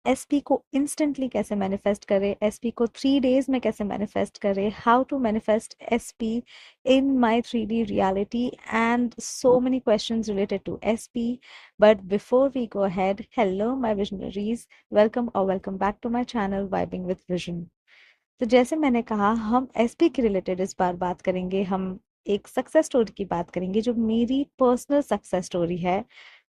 SP को instantly कैसे manifest करें, एसपी को 3 days में कैसे मैनिफेस्ट करें, how to manifest SP in my 3D reality, and so many questions related to SP. But before we go ahead, hello my visionaries, welcome back to my channel Vibing with Vision. तो जैसे मैंने कहा, हम SP के related इस बार बात करेंगे. हम एक सक्सेस स्टोरी की बात करेंगे जो मेरी पर्सनल सक्सेस स्टोरी है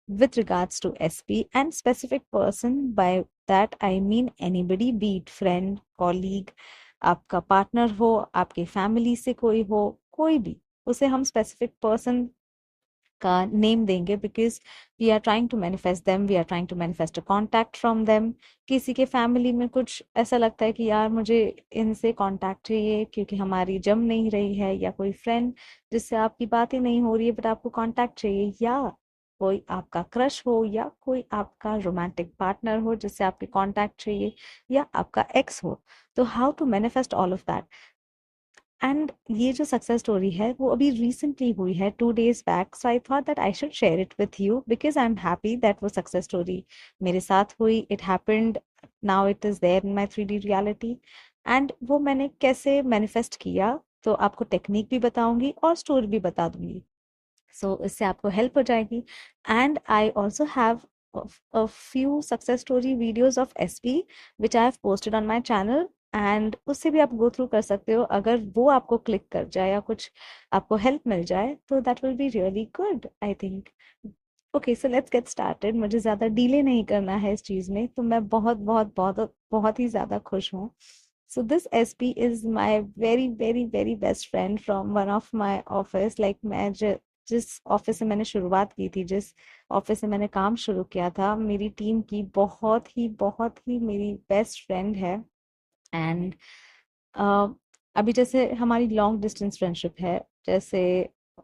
with regards to SP, and specific person, by that I mean anybody, be it friend, colleague, आपका पार्टनर हो, आपके फैमिली से कोई हो, कोई भी, उसे हम स्पेसिफिक पर्सन का नेम देंगे, because we are trying to manifest them, we are trying to manifest a contact from them. किसी के फैमिली में कुछ ऐसा लगता है कि यार मुझे इनसे कॉन्टैक्ट चाहिए क्योंकि हमारी जम नहीं रही है, या कोई फ्रेंड जिससे आपकी बातें नहीं हो रही है बट आपको कॉन्टैक्ट चाहिए, या कोई आपका क्रश हो, या कोई आपका रोमांटिक पार्टनर हो जिससे आपके कॉन्टैक्ट चाहिए, या आपका एक्स हो. तो how to manifest all of that. And ये जो सक्सेस स्टोरी है वो अभी रिसेंटली हुई है 2 days बैक. So I thought that I should share it with you because I am happy that वो सक्सेस स्टोरी मेरे साथ हुई. It happened, now it is there in my 3D reality. And वो मैंने कैसे मैनिफेस्ट किया, तो आपको टेक्निक भी बताऊंगी और स्टोरी भी बता दूंगी. सो इससे आपको हेल्प हो जाएगी. And I also have a few success story videos of SP which I have posted on my channel, and उससे भी आप गो थ्रू कर सकते हो. अगर वो आपको क्लिक कर जाए या कुछ आपको हेल्प मिल जाए तो that will be really good, I think. Okay, so let's get started. मुझे ज़्यादा डिले नहीं करना है इस चीज़ में, तो मैं बहुत बहुत बहुत बहुत ही ज़्यादा खुश हूँ. So this SP is my very very very best friend from one of my office. Like मैं जिस ऑफिस से मैंने शुरुआत की थी, जिस ऑफिस से मैंने काम शुरू किया था, मेरी टीम की बहुत ही मेरी बेस्ट फ्रेंड है. एंड अभी जैसे हमारी लॉन्ग डिस्टेंस फ्रेंडशिप है, जैसे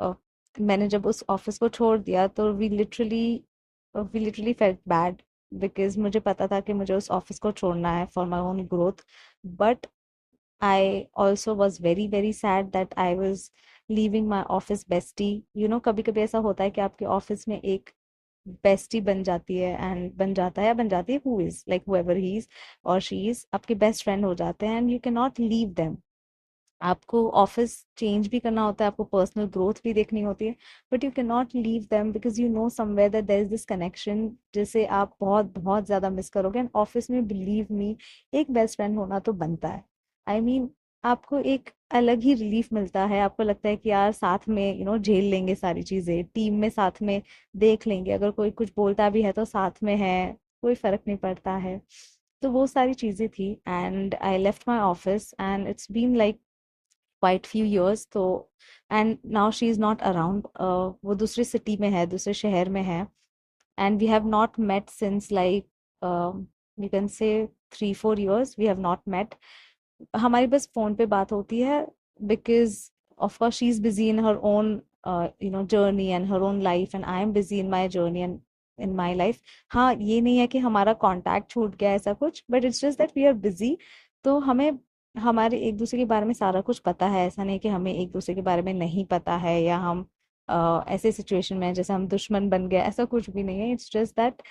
अ, मैंने जब उस ऑफिस को छोड़ दिया तो we literally felt bad, because मुझे पता था कि मुझे उस ऑफिस को छोड़ना है for my own growth. But I also was very very sad that I was leaving my office bestie. You know, कभी कभी ऐसा होता है कि आपके ऑफिस में एक बेस्टी बन जाती है, एंड बन जाता है या बन जाती है, who is like whoever he is और शी इज, आपके बेस्ट फ्रेंड हो जाते हैं, and you can not leave them. आपको ऑफिस चेंज भी करना होता है, आपको पर्सनल ग्रोथ भी देखनी होती है, but you can not leave them because you know somewhere that there is this connection जिसे आप बहुत बहुत ज्यादा मिस करोगे. एंड ऑफिस में बिलीव मी, एक बेस्ट फ्रेंड होना तो बनता है. आई मीन, आपको एक अलग ही रिलीफ मिलता है. आपको लगता है कि यार साथ में झेल लेंगे सारी चीजें, टीम में साथ में देख लेंगे, अगर कोई कुछ बोलता भी है तो साथ में है, कोई फर्क नहीं पड़ता है. तो वो सारी चीजें थी. And I left my office and it's been like quite few years. तो and now she is not around. वो दूसरी सिटी में है, दूसरे शहर में है. And we have not met since like you can say 3-4 years we have not met. हमारी बस फोन पे बात होती है because of course she is busy in her own journey and her own life, and I am busy in my journey and in my life. हाँ, ये नहीं है कि हमारा कांटेक्ट छूट गया ऐसा कुछ, but it's just that we are busy. तो हमें हमारे एक दूसरे के बारे में सारा कुछ पता है. ऐसा नहीं कि हमें एक दूसरे के बारे में नहीं पता है, या हम ऐसे सिचुएशन में हैं जैसे हम दुश्मन बन गए, ऐसा कुछ भी नहीं है. इट्स जस्ट दैट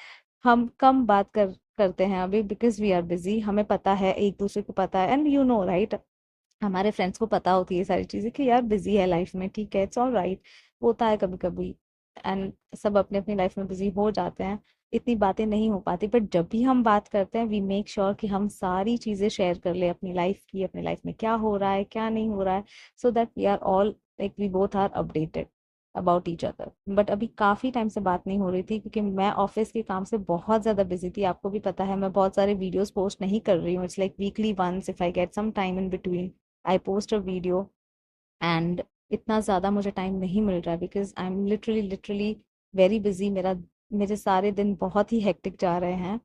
हम कम बात करते हैं अभी बिकॉज वी आर बिजी. हमें पता है, एक दूसरे को पता है, एंड यू नो राइट, हमारे फ्रेंड्स को पता होती है सारी चीजें कि यार बिजी है लाइफ में, ठीक है, इट्स ऑल राइट, होता है कभी कभी. एंड सब अपने अपनी लाइफ में बिजी हो जाते हैं, इतनी बातें नहीं हो पाती. बट जब भी हम बात करते हैं वी मेक श्योर कि हम सारी चीजें शेयर कर ले अपनी लाइफ की, अपनी लाइफ में क्या हो रहा है क्या नहीं हो रहा है, so that we are all like we both are updated about each other. But अभी काफी टाइम से बात नहीं हो रही थी क्योंकि मैं ऑफिस के काम से बहुत ज्यादा बिजी थी. आपको भी पता है मैं बहुत सारे वीडियोस पोस्ट नहीं कर रही हूँ. It's like weekly once if I get some time in between I post a video. And इतना ज़्यादा मुझे टाइम नहीं मिल रहा है because I am literally literally very busy. मेरे सारे दिन बहुत ही हेक्टिक जा रहे हैं.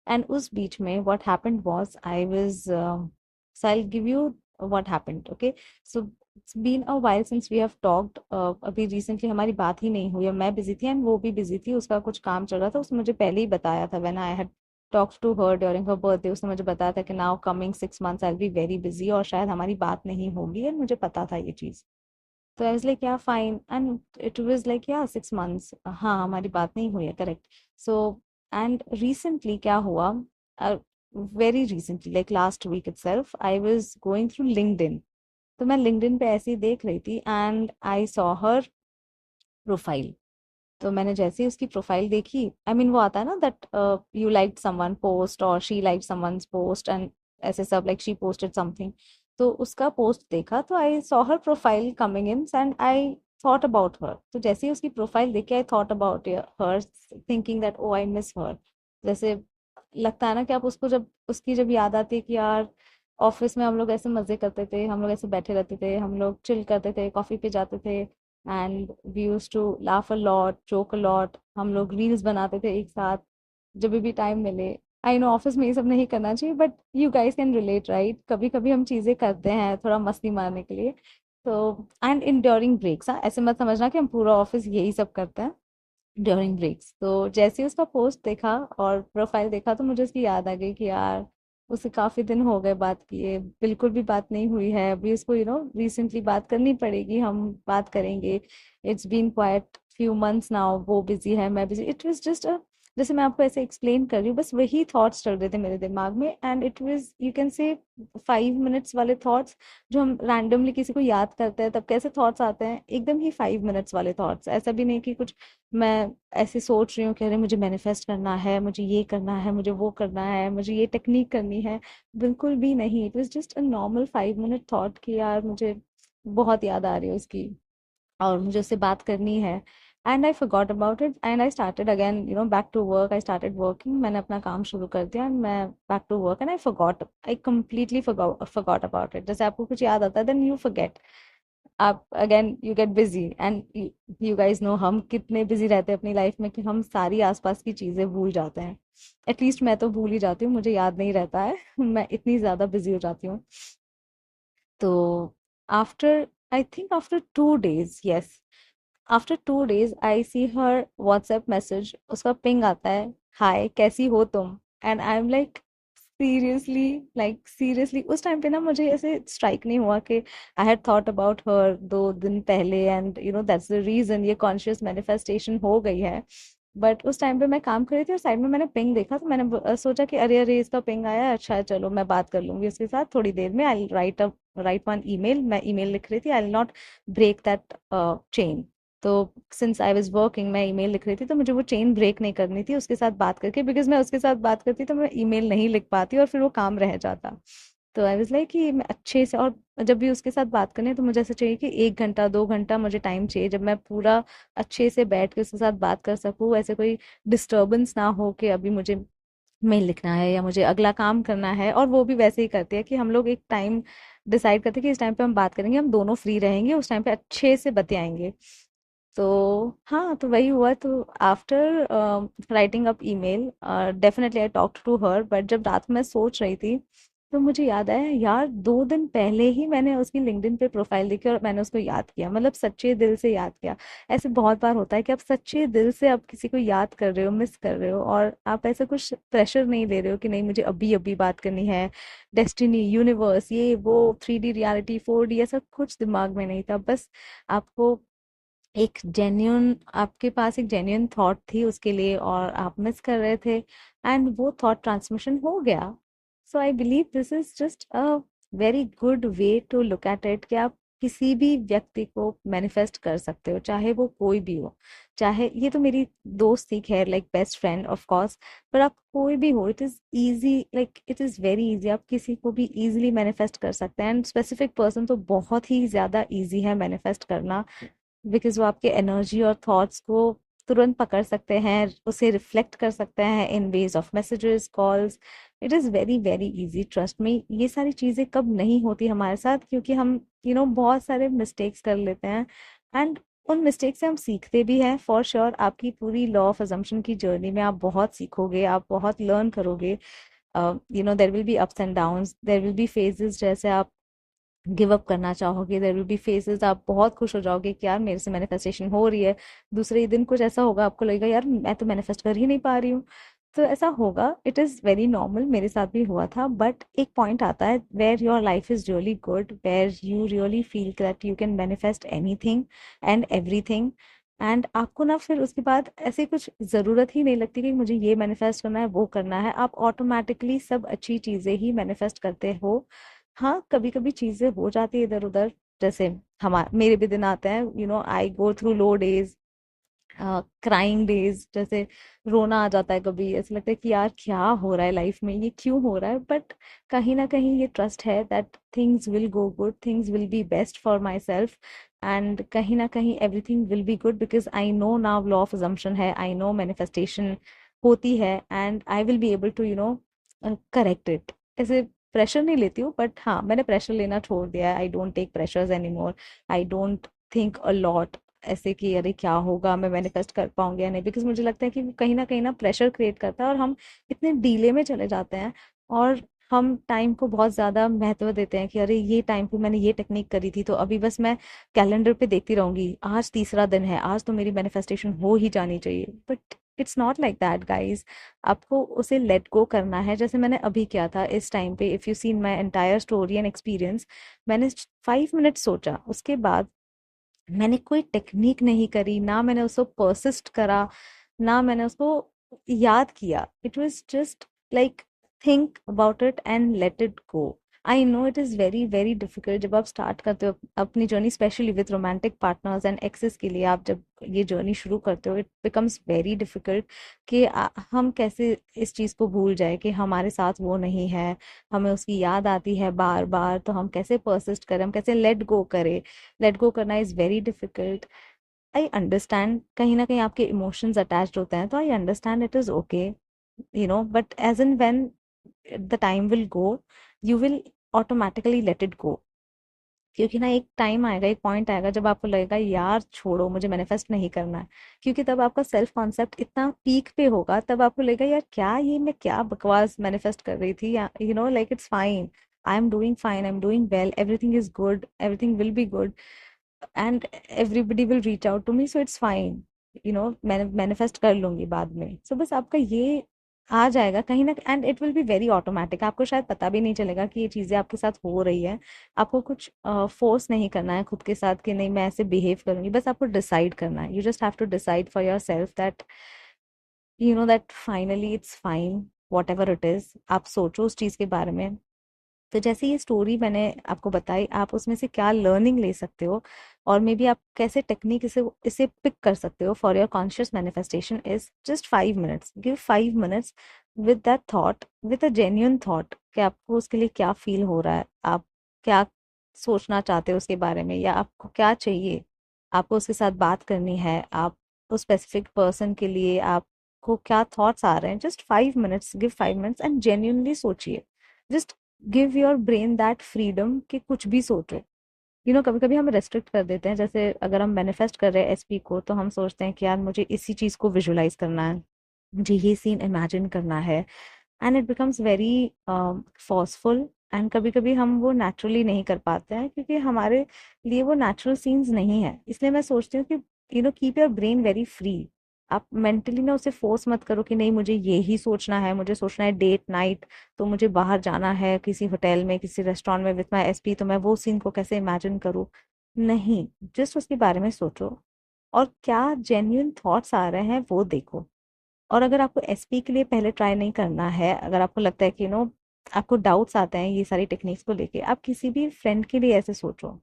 एंड उस बीच में what happened was I was so I give you what happened. Okay, so it's been a while since we have talked. अभी रिसेंटली हमारी बात ही नहीं हुई. मैं बिजी थी एंड वो भी बिजी थी, उसका कुछ काम चल रहा था. उसने मुझे पहले ही बताया था when I had talks to her during her birthday. उसने मुझे बताया था कि now coming 6 months I be very busy और शायद हमारी बात नहीं होगी, एंड मुझे पता था ये चीज़. तो आई वाज लाइक या fine, and it was like या 6 months, हाँ हमारी बात नहीं हुई है, करेक्ट. सो एंड रिसेंटली क्या हुआ, very recently like last week itself I was going through LinkedIn. तो मैं लिंक्डइन पे ऐसे ही देख रही थी and I saw her profile. तो मैंने जैसे ही उसकी प्रोफाइल देखी, आई मीन वो आता है ना that you like someone post और she like someone's post and ऐसे सब, लाइक शी पोस्टेड समथिंग। तो उसका पोस्ट देखा तो I saw her profile coming in and I thought about her. तो जैसे ही उसकी प्रोफाइल देख के I thought about her, thinking that oh I miss her. जैसे लगता है ना कि आप उसको जब उसकी जब याद आती है कि यार ऑफिस में हम लोग ऐसे मजे करते थे, हम लोग ऐसे बैठे रहते थे, हम लोग चिल करते थे, कॉफी पे जाते थे and we use to laugh a lot, joke a lot, हम लोग रील्स बनाते थे एक साथ जब भी टाइम मिले। आई नो ऑफिस में ये सब नहीं करना चाहिए but you guys can relate right, कभी कभी हम चीजें करते हैं थोड़ा मस्ती मारने के लिए। तो एंड इन ड्यूरिंग ब्रेक्स, हाँ ऐसे मत समझना कि हम पूरा ऑफिस यही सब करते हैं ड्यूरिंग ब्रेक्स। तो जैसे ही उसका पोस्ट देखा और प्रोफाइल देखा तो मुझे उसकी याद आ गई कि यार उससे काफी दिन हो गए बात किए, बिल्कुल भी बात नहीं हुई है। अभी उसको रिसेंटली बात करनी पड़ेगी, हम बात करेंगे। It's been quite few months now, वो बिजी है, मैं busy. It was just a, जैसे मैं आपको ऐसे एक्सप्लेन कर रही हूँ, बस वही थॉट्स चल रहे थे मेरे दिमाग में and it was you can say 5 minutes वाले थॉट्स। जो हम रैंडमली किसी को याद करते हैं तब कैसे थॉट्स आते हैं, एकदम ही 5 मिनट्स वाले थॉट्स। ऐसा भी नहीं कि कुछ मैं ऐसे सोच रही हूँ कि अरे मुझे मैनिफेस्ट करना है, मुझे ये करना है, मुझे वो करना है, मुझे ये टेक्निक करनी है। बिल्कुल भी नहीं, it was just a normal 5 minute thought कि यार मुझे बहुत याद आ रही है उसकी और मुझे उससे बात करनी है। And I forgot about it and I started again back to work. I started working, मैंने अपना काम शुरू कर दिया एंड मैं back to work and I forgot, I completely forgot about it. जैसे आपको कुछ याद आता है देन यू forget, आप again you get busy and you guys know हम कितने बिजी रहते हैं अपनी लाइफ में कि हम सारी आसपास की चीजें भूल जाते हैं। एटलीस्ट मैं तो भूल ही जाती हूँ, मुझे याद नहीं रहता है मैं इतनी ज्यादा बिजी हो जाती हूँ। तो after, I think after 2 days, yes, after 2 days I see her WhatsApp message, उसका पिंग आता है, हाय कैसी हो तुम। And I am seriously, seriously उस टाइम पे ना मुझे ऐसे स्ट्राइक नहीं हुआ कि I had thought about her 2 दिन पहले एंड दैट्स द रीजन ये कॉन्शियस मैनिफेस्टेशन हो गई है। बट उस टाइम पे मैं काम कर रही थी और साइड में मैंने पिंग देखा तो मैंने सोचा कि अरे अरे इसका पिंग आया है, अच्छा है, चलो मैं बात कर लूंगी उसके साथ थोड़ी देर में। आई राइट वन ईमेल, मैं ईमेल लिख रही थी, आई नॉट ब्रेक दैट चेन। तो सिंस आई वाज वर्किंग, मैं ईमेल लिख रही थी तो मुझे वो चेन ब्रेक नहीं करनी थी उसके साथ बात करके, बिकॉज मैं उसके साथ बात करती तो मैं ईमेल नहीं लिख पाती और फिर वो काम रह जाता। तो आई वाज लाइक कि मैं अच्छे से, और जब भी उसके साथ बात करनी है तो मुझे ऐसा चाहिए कि 1 घंटा 2 घंटा मुझे टाइम चाहिए जब मैं पूरा अच्छे से बैठ के उसके साथ बात कर सकूं, ऐसे कोई डिस्टरबेंस ना हो कि अभी मुझे मेल लिखना है या मुझे अगला काम करना है। और वो भी वैसे ही करती है कि हम लोग एक टाइम डिसाइड करते हैं कि इस टाइम पे हम बात करेंगे, हम दोनों फ्री रहेंगे, उस टाइम पे अच्छे से बतियाएंगे। तो हाँ, तो वही हुआ। तो after writing up email, definitely I talked to her, but जब रात में सोच रही थी तो मुझे याद आया यार 2 दिन पहले ही मैंने उसकी लिंक्डइन पे प्रोफाइल देखी और मैंने उसको याद किया, मतलब सच्चे दिल से याद किया। ऐसे बहुत बार होता है कि आप सच्चे दिल से आप किसी को याद कर रहे हो, मिस कर रहे हो, और आप ऐसे कुछ प्रेशर नहीं ले रहे हो कि नहीं मुझे अभी अभी बात करनी है। डेस्टिनी, यूनिवर्स, ये वो, 3D रियलिटी, 4D, ऐसा कुछ दिमाग में नहीं था। बस आपको एक जेन्यून, आपके पास एक जेन्यून थॉट थी उसके लिए और आप मिस कर रहे थे एंड वो थॉट ट्रांसमिशन हो गया। So I believe this is just a very good way to look at it कि आप किसी भी व्यक्ति को मैनिफेस्ट कर सकते हो, चाहे वो कोई भी हो। चाहे ये तो मेरी दोस्त थी, खैर like best friend of course, पर आप कोई भी हो, it is easy, like it is very easy, आप किसी को भी इजीली मैनिफेस्ट कर सकते हैं। एंड स्पेसिफिक पर्सन तो बहुत ही ज्यादा इजी है मैनिफेस्ट करना, बिकॉज वो आपके एनर्जी और थॉट्स को तुरंत पकड़ सकते हैं, उसे रिफ्लेक्ट कर सकते हैं in ways of messages, calls. It is very very easy, trust me. ये सारी चीज़ें कब नहीं होती हमारे साथ क्योंकि हम बहुत सारे मिस्टेक्स कर लेते हैं एंड उन मिस्टेक से हम सीखते भी हैं। फॉर श्योर आपकी पूरी लॉ ऑफ अजम्पशन की जर्नी में आप बहुत सीखोगे, आप बहुत लर्न करोगे। There will be ups and downs, there will be phases, जैसे आप गिव अप करना चाहोगे, देयर विल बी फेजेस आप बहुत खुश हो जाओगे कि यार मेरे से मैनिफेस्टेशन हो रही है, दूसरे ही दिन कुछ ऐसा होगा आपको लगेगा यार मैं तो मैनिफेस्ट कर ही नहीं पा रही हूँ। तो ऐसा होगा, इट इज़ वेरी नॉर्मल, मेरे साथ भी हुआ था। बट एक पॉइंट आता है where your life is really good, where you really feel that you can manifest anything and everything. And आपको ना फिर उसके बाद ऐसे कुछ ज़रूरत ही नहीं लगती कि मुझे ये मैनिफेस्ट करना है, वो करना है। आप ऑटोमेटिकली सब अच्छी चीज़ें ही मैनिफेस्ट करते हो। हाँ, कभी कभी चीज़ें हो जाती है इधर उधर, जैसे हमारे मेरे भी दिन आते हैं, आई गो थ्रू लो डेज, क्राइंग डेज, जैसे रोना आ जाता है कभी, ऐसा लगता है कि यार क्या हो रहा है लाइफ में, ये क्यों हो रहा है। बट कहीं ना कहीं ये ट्रस्ट है that things will go good, things will be best for myself, and कहीं ना कहीं everything will be good because I know now law of assumption है, आई नो मैनिफेस्टेशन होती है, and I will be able to correct it. ऐसे pressure नहीं लेती हूँ, बट हाँ, मैंने प्रेशर लेना छोड़ दिया है। I don't take pressures anymore, I don't think a lot ऐसे कि अरे क्या होगा, मैं मैनिफेस्ट कर पाऊंगी या नहीं, बिकॉज मुझे लगता है कि वो कहीं ना प्रेशर क्रिएट करता है, और हम इतने डीले में चले जाते हैं, और हम टाइम को बहुत ज्यादा महत्व देते हैं कि अरे ये टाइम पे मैंने ये टेक्निक करी थी, तो अभी बस मैं कैलेंडर पे देखती रहूंगी, आज तीसरा दिन है, आज तो मेरी मैनिफेस्टेशन हो ही जानी चाहिए। But it's not like that guys. आपको उसे लेट गो करना है, जैसे मैंने अभी किया था इस टाइम पे। If you seen my entire story and experience, मैंने 5 मिनट सोचा, उसके बाद मैंने कोई टेक्निक नहीं करी, ना मैंने उसको परसिस्ट करा, ना मैंने उसको याद किया। It was just like think about it and let it go. I know it is very very difficult जब आप स्टार्ट करते हो अपनी journey, specially with romantic partners and exes के लिए। आप जब ये जर्नी शुरू करते हो, इट बिकम्स वेरी डिफिकल्ट कि हम कैसे इस चीज को भूल जाए कि हमारे साथ वो नहीं है, हमें उसकी याद आती है बार बार, तो हम कैसे परसिस्ट करें, हम कैसे लेट गो करें। लेट गो करना is very difficult. I understand कहीं ना कहीं आपके इमोशंस अटैच्ड होते हैं, तो I understand, it is okay, but as and when the time will go, you will automatically let it go. क्योंकि ना एक टाइम आएगा, एक पॉइंट आएगा जब आपको लगेगा यार छोड़ो, मुझे मैनिफेस्ट नहीं करना है। क्योंकि तब आपका सेल्फ कॉन्सेप्ट इतना पीक पे होगा, तब आपको लगेगा यार क्या ये मैं क्या बकवास मैनिफेस्ट कर रही थी, या like it's fine, I am doing fine, I am doing well, everything is good, everything will be good, and everybody will reach out to me, so it's fine, मैं मैनिफेस्ट कर लूंगी बाद में। सो बस आपका ये आ जाएगा कहीं ना, and it will be very automatic. आपको शायद पता भी नहीं चलेगा कि ये चीजें आपके साथ हो रही है। आपको कुछ फोर्स नहीं करना है खुद के साथ कि नहीं मैं ऐसे बिहेव करूंगी, बस आपको डिसाइड करना है। You just have to decide for yourself that that finally it's fine, whatever it is. आप सोचो उस चीज के बारे में। तो जैसे ये स्टोरी मैंने आपको बताई, आप उसमें से क्या लर्निंग ले सकते हो, और मे बी आप कैसे टेक्निक इसे इसे पिक कर सकते हो for your conscious manifestation, is just 5 minutes. Give 5 minutes with that thought, with a genuine thought कि आपको उसके लिए क्या फील हो रहा है, आप क्या सोचना चाहते हो उसके बारे में, या आपको क्या चाहिए, आपको उसके साथ बात करनी है, आप उस स्पेसिफिक पर्सन के लिए आपको क्या थॉट्स आ रहे हैं। Just 5 minutes, give 5 minutes and genuinely सोचिए। Just give your brain that freedom कि कुछ भी सोचो। कभी कभी हम रेस्ट्रिक्ट कर देते हैं, जैसे अगर हम मैनिफेस्ट कर रहे हैं एसपी को, तो हम सोचते हैं कि यार मुझे इसी चीज को विजुलाइज करना है, मुझे ये सीन इमेजिन करना है, and it becomes very forceful. And कभी कभी हम वो नेचुरली नहीं कर पाते हैं, क्योंकि हमारे लिए वो नेचुरल सीन्स नहीं है। इसलिए मैं सोचती हूँ कि keep your brain very free. आप मेंटली ना उसे फोर्स मत करो कि नहीं मुझे ये ही सोचना है, मुझे सोचना है डेट नाइट, तो मुझे बाहर जाना है किसी होटल में, किसी रेस्टोरेंट में विथ माई एसपी, तो मैं वो सीन को कैसे इमेजिन करूँ। नहीं, जस्ट उसके बारे में सोचो, और क्या जेन्युइन थॉट्स आ रहे हैं वो देखो। और अगर आपको एसपी के लिए पहले ट्राई नहीं करना है, अगर आपको लगता है कि आपको डाउट्स आते हैं ये सारी टेक्निक्स को लेके, आप किसी भी फ्रेंड के लिए ऐसे सोचो,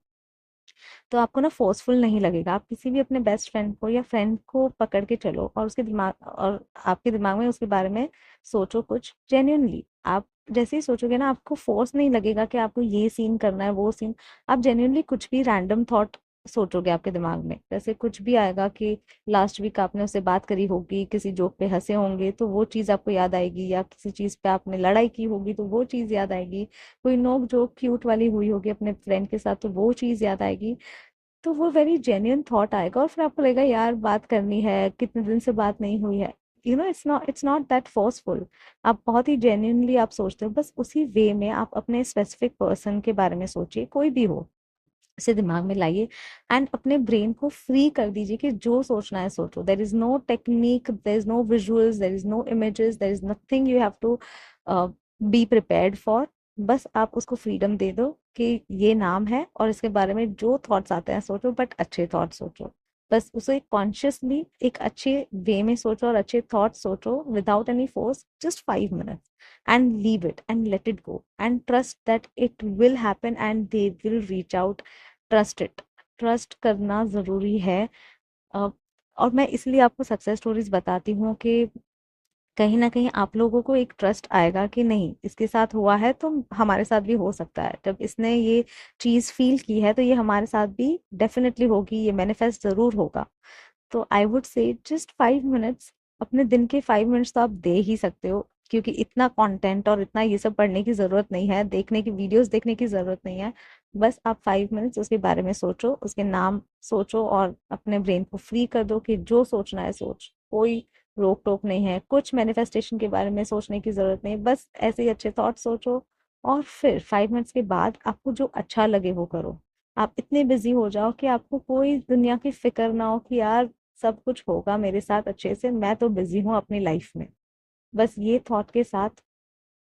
तो आपको ना फोर्सफुल नहीं लगेगा। आप किसी भी अपने बेस्ट फ्रेंड को या फ्रेंड को पकड़ के चलो, और उसके दिमाग और आपके दिमाग में उसके बारे में सोचो कुछ जेन्युइनली। आप जैसे ही सोचोगे ना, आपको फोर्स नहीं लगेगा कि आपको ये सीन करना है, वो सीन। आप जेन्युइनली कुछ भी रैंडम थॉट सोचोगे आपके दिमाग में, जैसे कुछ भी आएगा कि लास्ट वीक आपने उससे बात करी होगी, किसी जोक पे हंसे होंगे तो वो चीज आपको याद आएगी, या किसी चीज पे आपने लड़ाई की होगी तो वो चीज याद आएगी, कोई नोक जोक क्यूट वाली हुई होगी अपने फ्रेंड के साथ तो वो चीज याद आएगी। तो वो वेरी जेन्युइन थॉट आएगा, और फिर आपको लगेगा यार बात करनी है, कितने दिन से बात नहीं हुई है। It's not that forceful. आप बहुत ही जेन्युइनली आप सोचते हो, बस उसी वे में आप अपने स्पेसिफिक पर्सन के बारे में सोचिए, कोई भी हो, इसे दिमाग में लाइए, एंड अपने ब्रेन को फ्री कर दीजिए कि जो सोचना है सोचो। There is no technique, there is no visuals, there is no images, there is nothing you have to be prepared for. बस आप उसको फ्रीडम दे दो कि ये नाम है, और इसके बारे में जो थॉट्स आते हैं सोचो, बट अच्छे थॉट्स सोचो। बस उसे कॉन्शियसली एक अच्छे वे में सोचो और अच्छे थॉट सोचो without any force, just 5 minutes, and leave it and let it go and trust that it will happen and they will reach out. Trust it, trust करना जरूरी है। अ, और मैं इसलिए आपको सक्सेस स्टोरीज बताती हूँ कि कहीं ना कहीं आप लोगों को एक ट्रस्ट आएगा कि नहीं, इसके साथ हुआ है तो हमारे साथ भी हो सकता है। जब इसने ये चीज फील की है तो ये हमारे साथ भी डेफिनेटली होगी, ये मैनिफेस्ट जरूर होगा। तो I would say just 5 minutes, अपने दिन के 5 minutes तो आप दे ही सकते हो, क्योंकि इतना कंटेंट और इतना ये सब पढ़ने की जरूरत नहीं है, देखने की वीडियोस देखने की जरूरत नहीं है। बस आप 5 minutes उसके बारे में सोचो, उसके नाम सोचो और अपने ब्रेन को फ्री कर दो कि जो सोचना है सोच, कोई रोक टोक नहीं है, कुछ मैनिफेस्टेशन के बारे में सोचने की जरूरत नहीं, बस ऐसे ही अच्छे थॉट सोचो। और फिर 5 minutes के बाद आपको जो अच्छा लगे वो करो। आप इतने बिजी हो जाओ कि आपको कोई दुनिया की फिक्र ना हो कि यार सब कुछ होगा मेरे साथ अच्छे से, मैं तो बिजी हूँ अपनी लाइफ में। बस ये थॉट के साथ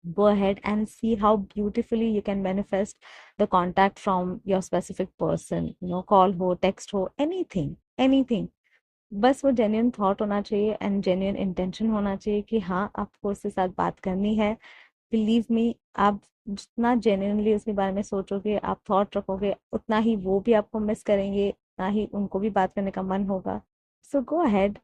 go ahead and see how beautifully you can manifest the contact from your specific person, call हो, text हो, anything, anything। बस वो जेन्युइन थॉट होना चाहिए एंड जेन्युइन इंटेंशन होना चाहिए कि हाँ आपको उसके साथ बात करनी है। बिलीव मी, आप जितना जेन्युइनली उसके बारे में सोचोगे, आप थॉट रखोगे, उतना ही वो भी आपको मिस करेंगे, उतना ही उनको भी बात करने का मन होगा। So go ahead,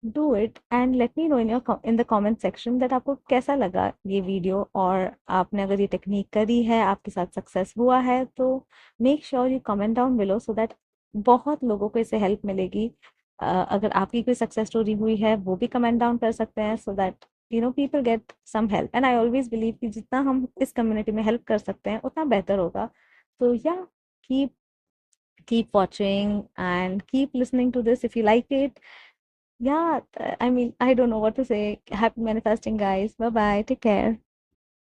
do it and let me know in the comment section that आपको कैसा लगा ये वीडियो। और आपने अगर ये टेक्निक करी है, आपके साथ सक्सेस हुआ है, तो make sure you comment down below so that बहुत लोगों को इससे हेल्प मिलेगी। अगर आपकी कोई सक्सेस स्टोरी हुई है वो भी कमेंट डाउन कर सकते हैं, so that people get some help. And I always believe कि जितना हम इस कम्युनिटी में हेल्प कर सकते हैं उतना बेहतर होगा। तो या keep keep watching and keep listening to this if you like it. Yeah, I mean, I don't know what to say. Happy manifesting, guys. Bye bye. Take care.